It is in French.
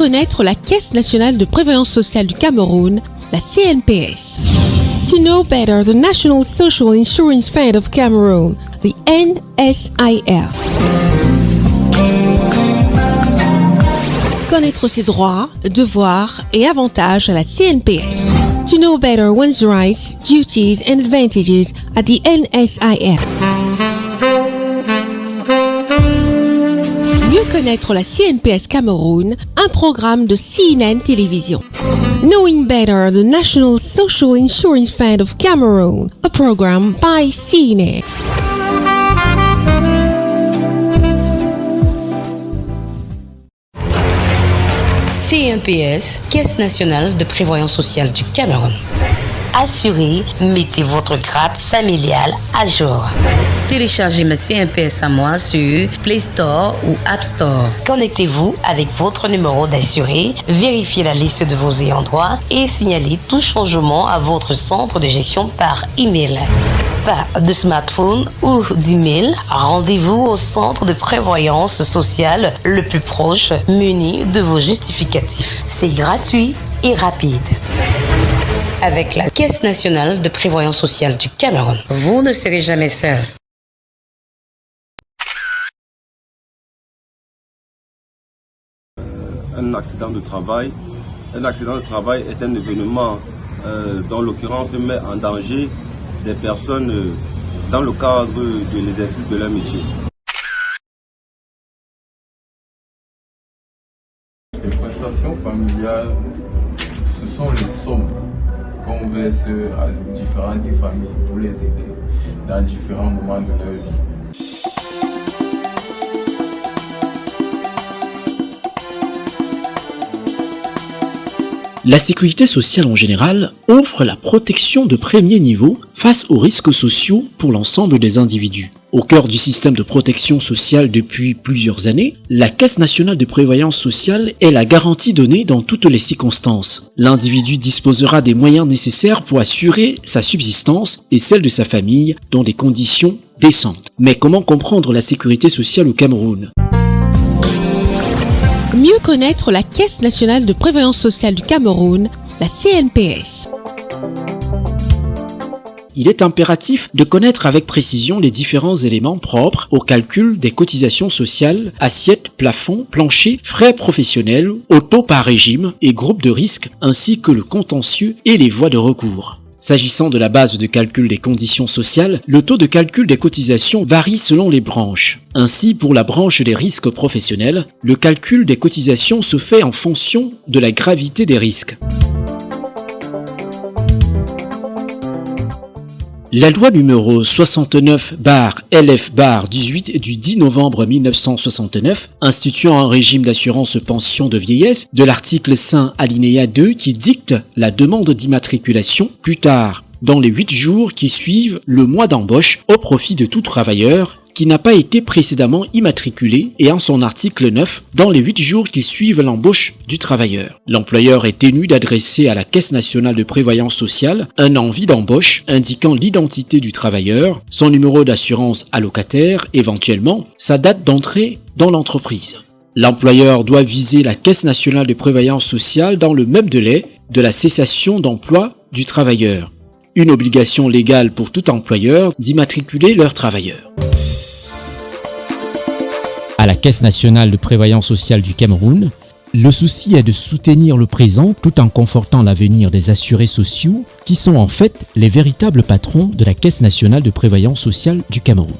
connaître la Caisse nationale de prévoyance sociale du Cameroun, la CNPS. To know better the National Social Insurance Fund of Cameroon, the NSIF. Connaître ses droits, devoirs et avantages à la CNPS. To know better one's rights, duties and advantages at the NSIF. Mieux connaître la CNPS Cameroun, un programme de CNN Télévision. Knowing better the National Social Insurance Fund of Cameroon, a program by CNN. CNPS, Caisse nationale de prévoyance sociale du Cameroun. Assurez, mettez votre grade familial à jour. Téléchargez ma CNPS à moi sur Play Store ou App Store. Connectez-vous avec votre numéro d'assuré, vérifiez la liste de vos ayants droit et signalez tout changement à votre centre de gestion par email. Pas de smartphone ou d'email, rendez-vous au centre de prévoyance sociale le plus proche, muni de vos justificatifs. C'est gratuit et rapide. Avec la Caisse nationale de prévoyance sociale du Cameroun, vous ne serez jamais seul. Un accident de travail. Un accident de travail est un événement dont l'occurrence met en danger des personnes dans le cadre de l'exercice de leur métier. Les prestations familiales, ce sont les sommes qu'on verse à différentes familles pour les aider dans différents moments de leur vie. La sécurité sociale en général offre la protection de premier niveau face aux risques sociaux pour l'ensemble des individus. Au cœur du système de protection sociale depuis plusieurs années, la Caisse nationale de prévoyance sociale est la garantie donnée dans toutes les circonstances. L'individu disposera des moyens nécessaires pour assurer sa subsistance et celle de sa famille dans des conditions décentes. Mais comment comprendre la sécurité sociale au Cameroun ? Mieux connaître la Caisse nationale de prévoyance sociale du Cameroun, la CNPS. Il est impératif de connaître avec précision les différents éléments propres au calcul des cotisations sociales, assiettes, plafonds, planchers, frais professionnels, auto par régime et groupes de risque, ainsi que le contentieux et les voies de recours. S'agissant de la base de calcul des conditions sociales, le taux de calcul des cotisations varie selon les branches. Ainsi, pour la branche des risques professionnels, le calcul des cotisations se fait en fonction de la gravité des risques. La loi numéro 69/LF/18 du 10 novembre 1969 instituant un régime d'assurance pension de vieillesse de l'article 5 alinéa 2 qui dicte la demande d'immatriculation plus tard dans les 8 jours qui suivent le mois d'embauche au profit de tout travailleur qui n'a pas été précédemment immatriculé et en son article 9 dans les 8 jours qui suivent l'embauche du travailleur. L'employeur est tenu d'adresser à la Caisse nationale de prévoyance sociale un avis d'embauche indiquant l'identité du travailleur, son numéro d'assurance allocataire, éventuellement sa date d'entrée dans l'entreprise. L'employeur doit viser la Caisse nationale de prévoyance sociale dans le même délai de la cessation d'emploi du travailleur. Une obligation légale pour tout employeur d'immatriculer leurs travailleurs. À la Caisse nationale de prévoyance sociale du Cameroun, le souci est de soutenir le présent tout en confortant l'avenir des assurés sociaux qui sont en fait les véritables patrons de la Caisse nationale de prévoyance sociale du Cameroun.